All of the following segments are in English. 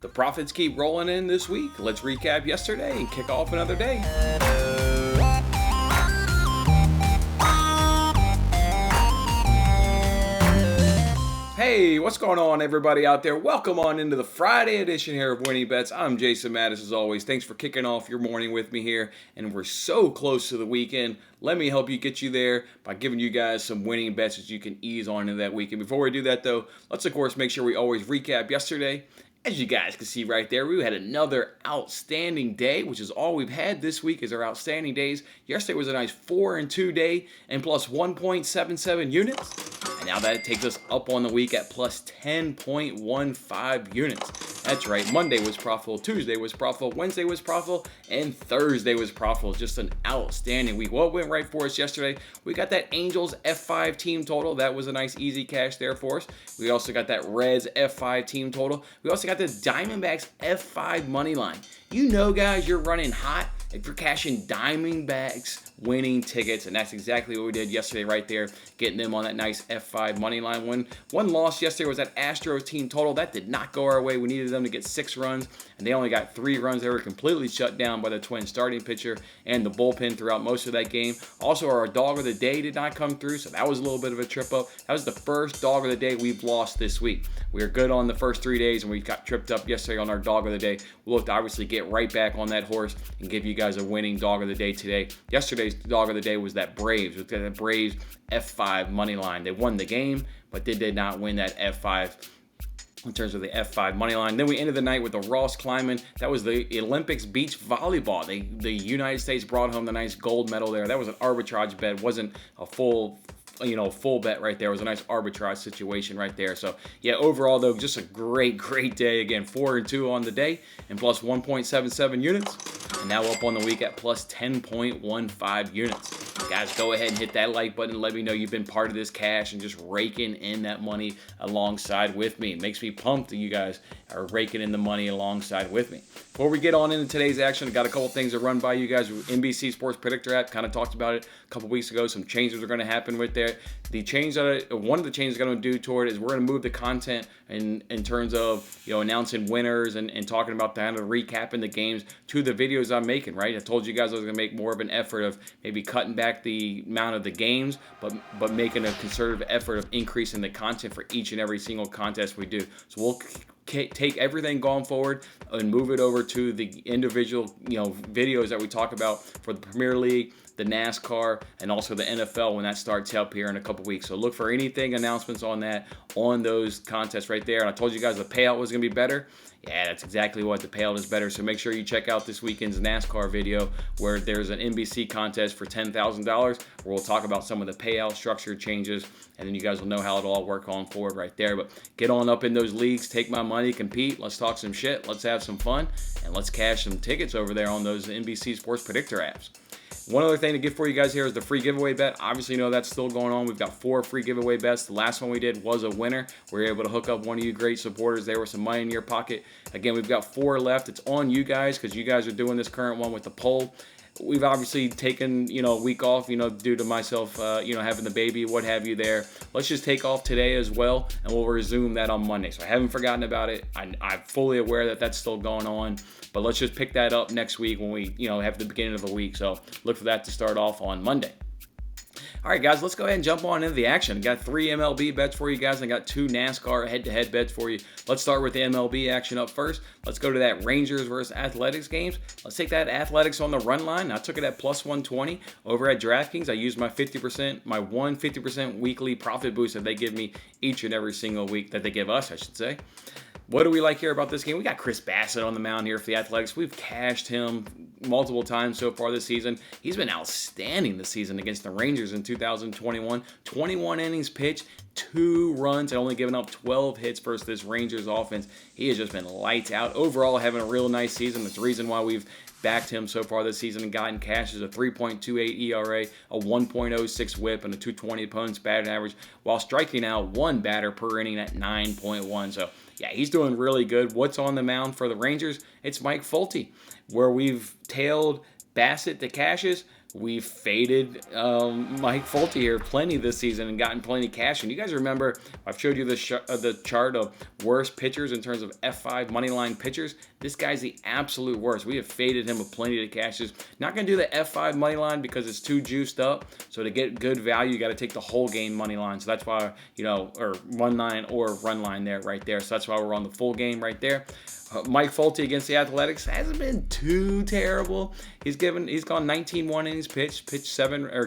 The profits keep rolling in this week. Let's recap yesterday and kick off another day. Hey, what's going on, everybody out there? Welcome on into the Friday edition here of Winning Bets. I'm Jason Mattis, as always. Thanks for kicking off your morning with me here. And we're so close to the weekend. Let me help you get you there by giving you guys some winning bets that you can ease on into that weekend. Before we do that, though, let's, of course, make sure we always recap yesterday. As you guys can see right there, we had another outstanding day, which is all we've had this week is our outstanding days. Yesterday was a nice 4-2 day and plus 1.77 units. And now that takes us up on the week at plus 10.15 units. That's right, Monday was profitable, Tuesday was profitable, Wednesday was profitable, and Thursday was profitable. Just an outstanding week. What went right for us yesterday? We got that Angels F5 team total. That was a nice easy cash there for us. We also got that Reds F5 team total. We also got the Diamondbacks F5 money line. You know, guys, you're running hot if you're cashing Diamondbacks winning tickets, and that's exactly what we did yesterday right there, getting them on that nice F5 money line win. One loss yesterday was that Astros team total. That did not go our way. We needed them to get 6 runs, and they only got 3 runs. They were completely shut down by the Twins starting pitcher and the bullpen throughout most of that game. Also, our dog of the day did not come through, so that was a little bit of a trip up. That was the first dog of the day we've lost this week. We were good on the first 3 days, and we got tripped up yesterday on our dog of the day. We'll look to obviously get right back on that horse and give you guys a winning dog of the day today. Yesterday's dog of the day was that Braves. We got that Braves F5 money line. They won the game, but they did not win that F5 in terms of the F5 money line. Then we ended the night with the Ross Kleiman. That was the Olympics beach volleyball. The United States brought home the nice gold medal there. That was an arbitrage bet. Wasn't a full bet right there. It was a nice arbitrage situation right there. So, yeah, overall, though, just a great day. Again, 4-2 on the day and plus 1.77 units. And now up on the week at plus 10.15 units. Guys, go ahead and hit that like button and let me know you've been part of this cash and just raking in that money alongside with me. It makes me pumped that you guys are raking in the money alongside with me. Before we get on into today's action, I got a couple things to run by you guys. NBC Sports Predictor app, kind of talked about it a couple weeks ago. Some changes are going to happen with there. One of the changes I'm going to do toward it is we're going to move the content in terms of announcing winners and talking about kind of recapping the games to the videos I'm making, right? I told you guys I was going to make more of an effort of maybe cutting back the amount of the games, but making a concerted effort of increasing the content for each and every single contest we do. So we'll take everything going forward and move it over to the individual videos that we talk about for the Premier League, the NASCAR, and also the NFL when that starts up here in a couple weeks. So look for anything announcements on those contests right there. And I told you guys the payout was going to be better. Yeah, that's exactly what the payout is better. So make sure you check out this weekend's NASCAR video where there's an NBC contest for $10,000 where we'll talk about some of the payout structure changes, and then you guys will know how it'll all work on forward right there. But get on up in those leagues, take my money, compete. Let's talk some shit. Let's have some fun, and let's cash some tickets over there on those NBC Sports Predictor apps. One other thing to give for you guys here is the free giveaway bet. Obviously, you know that's still going on. We've got 4 free giveaway bets. The last one we did was a winner. We were able to hook up one of you great supporters there with some money in your pocket. Again, we've got 4 left. It's on you guys because you guys are doing this current one with the poll. We've obviously taken, a week off, due to myself, having the baby, what have you there. Let's just take off today as well, and we'll resume that on Monday. So I haven't forgotten about it. I'm fully aware that that's still going on, but let's just pick that up next week when we, have the beginning of the week. So look for that to start off on Monday. All right, guys, let's go ahead and jump on into the action. I got 3 MLB bets for you guys, and I got 2 NASCAR head-to-head bets for you. Let's start with the MLB action up first. Let's go to that Rangers versus Athletics games. Let's take that Athletics on the run line. I took it at plus 120 over at DraftKings. I used my 50% weekly profit boost that they give me each and every single week, that they give us, I should say. What do we like here about this game? We got Chris Bassett on the mound here for the Athletics. We've cashed him multiple times so far this season. He's been outstanding this season against the Rangers in 2021. 21 innings pitched, 2 runs, and only given up 12 hits versus this Rangers offense. He has just been lights out. Overall, having a real nice season. That's the reason why we've backed him so far this season and gotten cash as a 3.28 ERA, a 1.06 whip, and a 220 opponent's batting average, while striking out 1 batter per inning at 9.1. So, yeah, he's doing really good. What's on the mound for the Rangers? It's Mike Folty, where we've tailed Bassett to cashes. we faded Mike Folty here plenty this season and gotten plenty cash. And you guys remember, I've showed you the chart of worst pitchers in terms of F5 money line pitchers. This guy's the absolute worst. We have faded him with plenty of cashes. Not going to do the F5 money line because it's too juiced up. So to get good value, you got to take the whole game money line. So that's why, or one line or run line there, right there. So that's why we're on the full game right there. Mike Folty against the Athletics hasn't been too terrible. He's gone 19 innings pitched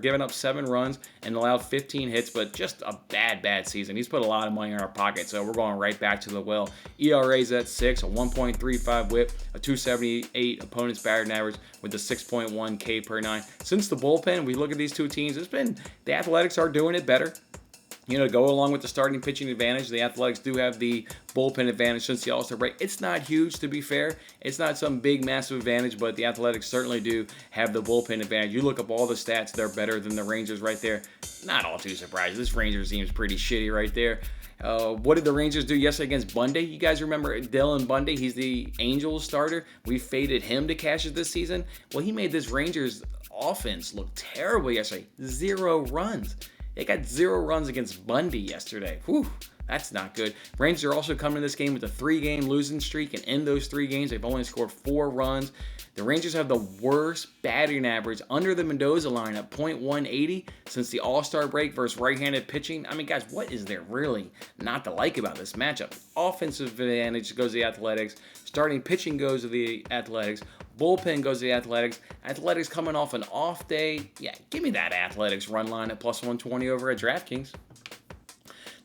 given up 7 runs and allowed 15 hits, but just a bad season. He's put a lot of money in our pocket, so we're going right back to the well. ERA's at 6, a 1.35 WHIP, a 278 opponent's batting average with a 6.1 K per 9. Since the bullpen, we look at these two teams. The Athletics are doing it better. Go along with the starting pitching advantage. The Athletics do have the bullpen advantage since the All-Star break. It's not huge, to be fair. It's not some big, massive advantage, but the Athletics certainly do have the bullpen advantage. You look up all the stats, they're better than the Rangers right there. Not all too surprised. This Rangers team is pretty shitty right there. What did the Rangers do yesterday against Bundy? You guys remember Dylan Bundy? He's the Angels starter. We faded him to cashes this season. Well, he made this Rangers offense look terrible yesterday. 0 runs. They got 0 runs against Bundy yesterday. Whew, that's not good. Rangers are also coming to this game with a 3-game losing streak, and in those 3 games, they've only scored 4 runs. The Rangers have the worst batting average under the Mendoza line at .180 since the All-Star break versus right-handed pitching. I mean, guys, what is there really not to like about this matchup? Offensive advantage goes to the Athletics. Starting pitching goes to the Athletics. Bullpen goes to the Athletics. Athletics coming off an off day. Yeah, give me that Athletics run line at +120 over at DraftKings.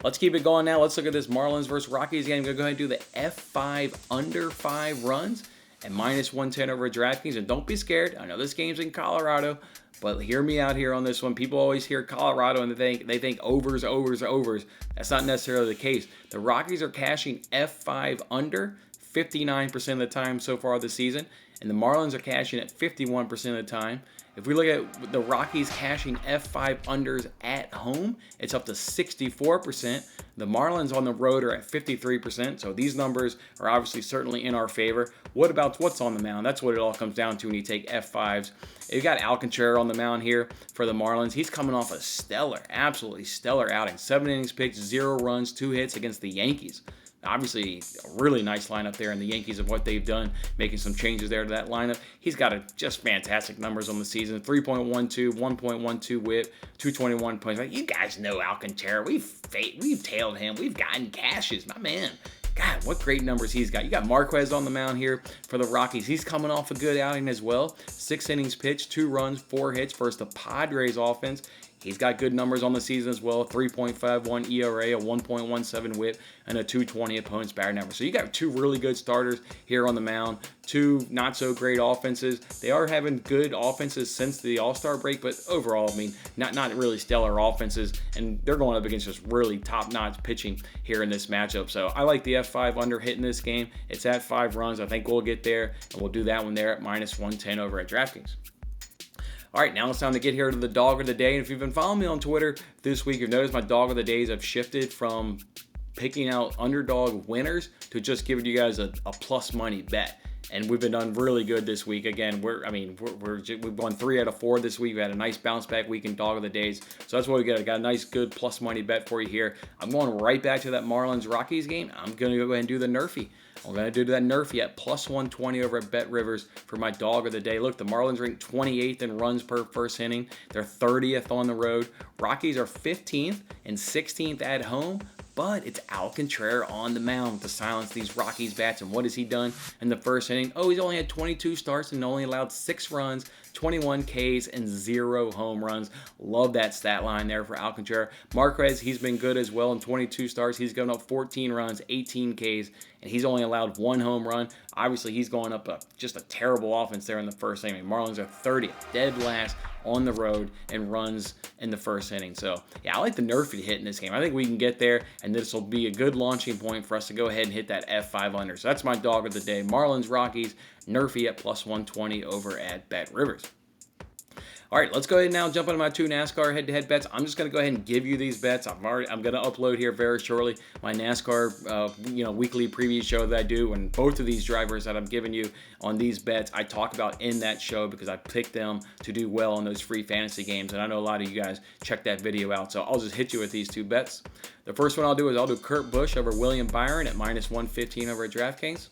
Let's keep it going now. Let's look at this Marlins versus Rockies game. I'm going to go ahead and do the F5 under 5 runs at -110 over at DraftKings. And don't be scared. I know this game's in Colorado, but hear me out here on this one. People always hear Colorado and they think overs. That's not necessarily the case. The Rockies are cashing F5 under 59% of the time so far this season, and the Marlins are cashing at 51% of the time. If we look at the Rockies cashing F5 unders at home, it's up to 64%. The Marlins on the road are at 53%, so these numbers are obviously certainly in our favor. What about what's on the mound? That's what it all comes down to when you take F5s. You've got Alcantara on the mound here for the Marlins. He's coming off a absolutely stellar outing. 7 innings pitched, 0 runs, 2 hits against the Yankees. Obviously, a really nice lineup there, and the Yankees of what they've done, making some changes there to that lineup. He's got just fantastic numbers on the season. 3.12, 1.12 whip, 221 points. You guys know Alcantara. We've tailed him. We've gotten cashes. My man. God, what great numbers he's got. You got Marquez on the mound here for the Rockies. He's coming off a good outing as well. 6 innings pitched, 2 runs, 4 hits versus the Padres offense. He's got good numbers on the season as well. 3.51 ERA, a 1.17 whip, and a 220 opponent's batting average. So you got 2 really good starters here on the mound. 2 not so great offenses. They are having good offenses since the All-Star break, but overall, I mean, not really stellar offenses. And they're going up against just really top-notch pitching here in this matchup. So I like the F5 under hitting this game. It's at 5 runs. I think we'll get there, and we'll do that one there at -110 over at DraftKings. All right, now it's time to get here to the dog of the day. And if you've been following me on Twitter this week, you've noticed my dog of the days have shifted from picking out underdog winners to just giving you guys a plus money bet. And we've been done really good this week. Again, we've won 3 out of 4 this week. We had a nice bounce back week in dog of the days. So that's what we got. I got a nice, good plus money bet for you here. I'm going right back to that Marlins Rockies game. I'm going to go ahead and do the Nerfy. I'm going to do that Nerfy at +120 over at Bet Rivers for my dog of the day. Look, the Marlins rank 28th in runs per first inning. They're 30th on the road. Rockies are 15th and 16th at home. But it's Alcantara on the mound to silence these Rockies bats. And what has he done in the first inning? Oh, he's only had 22 starts and only allowed 6 runs, 21 Ks, and 0 home runs. Love that stat line there for Alcantara. Marquez, he's been good as well in 22 starts. He's given up 14 runs, 18 Ks, and he's only allowed 1 home run. Obviously, he's going up just a terrible offense there in the first inning. Marlins are 30th, dead last on the road and runs in the first inning. So, yeah, I like the Nerfy hit in this game. I think we can get there, and this will be a good launching point for us to go ahead and hit that F5 under. So that's my dog of the day. Marlins, Rockies, Nerfy at +120 over at Bet Rivers. All right, let's go ahead and now jump into my 2 NASCAR head-to-head bets. I'm just going to go ahead and give you these bets. I'm going to upload here very shortly my NASCAR weekly preview show that I do, and both of these drivers that I'm giving you on these bets I talk about in that show because I picked them to do well in those free fantasy games, and I know a lot of you guys check that video out, so I'll just hit you with these 2 bets. The first one I'll do Kurt Busch over William Byron at -115 over at DraftKings.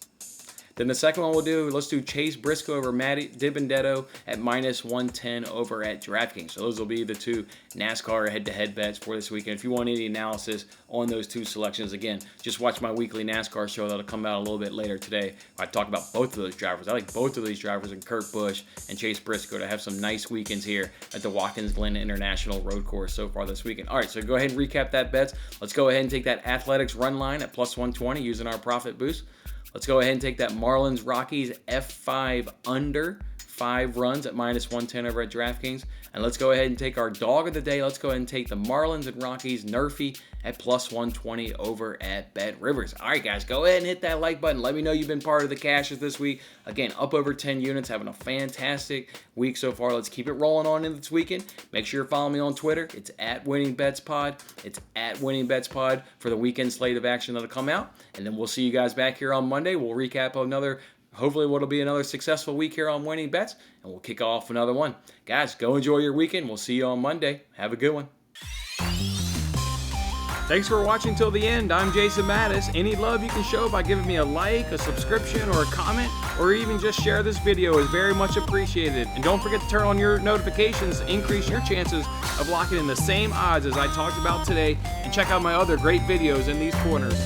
Then the second one let's do Chase Briscoe over Matty DiBenedetto at -110 over at DraftKings. So those will be the 2 NASCAR head-to-head bets for this weekend. If you want any analysis on those 2 selections, again, just watch my weekly NASCAR show that'll come out a little bit later today. I talk about both of those drivers. I like both of these drivers, and Kurt Busch and Chase Briscoe, to have some nice weekends here at the Watkins Glen International Road Course so far this weekend. All right, so go ahead and recap that bets. Let's go ahead and take that Athletics run line at +120 using our profit boost. Let's go ahead and take that Marlins Rockies F5 under 5 runs at -110 over at DraftKings. And let's go ahead and take our dog of the day. Let's go ahead and take the Marlins and Rockies Nerfy at +120 over at Bet Rivers. All right, guys, go ahead and hit that like button. Let me know you've been part of the cashes this week. Again, up over 10 units, having a fantastic week so far. Let's keep it rolling on in this weekend. Make sure you're following me on Twitter. It's at WinningBetsPod. It's at WinningBetsPod for the weekend slate of action that'll come out. And then we'll see you guys back here on Monday. We'll recap hopefully what'll be another successful week here on Winning Bets, and we'll kick off another one. Guys, go enjoy your weekend. We'll see you on Monday. Have a good one. Thanks for watching till the end. I'm Jason Mattis. Any love you can show by giving me a like, a subscription, or a comment, or even just share this video is very much appreciated. And don't forget to turn on your notifications to increase your chances of locking in the same odds as I talked about today, and check out my other great videos in these corners.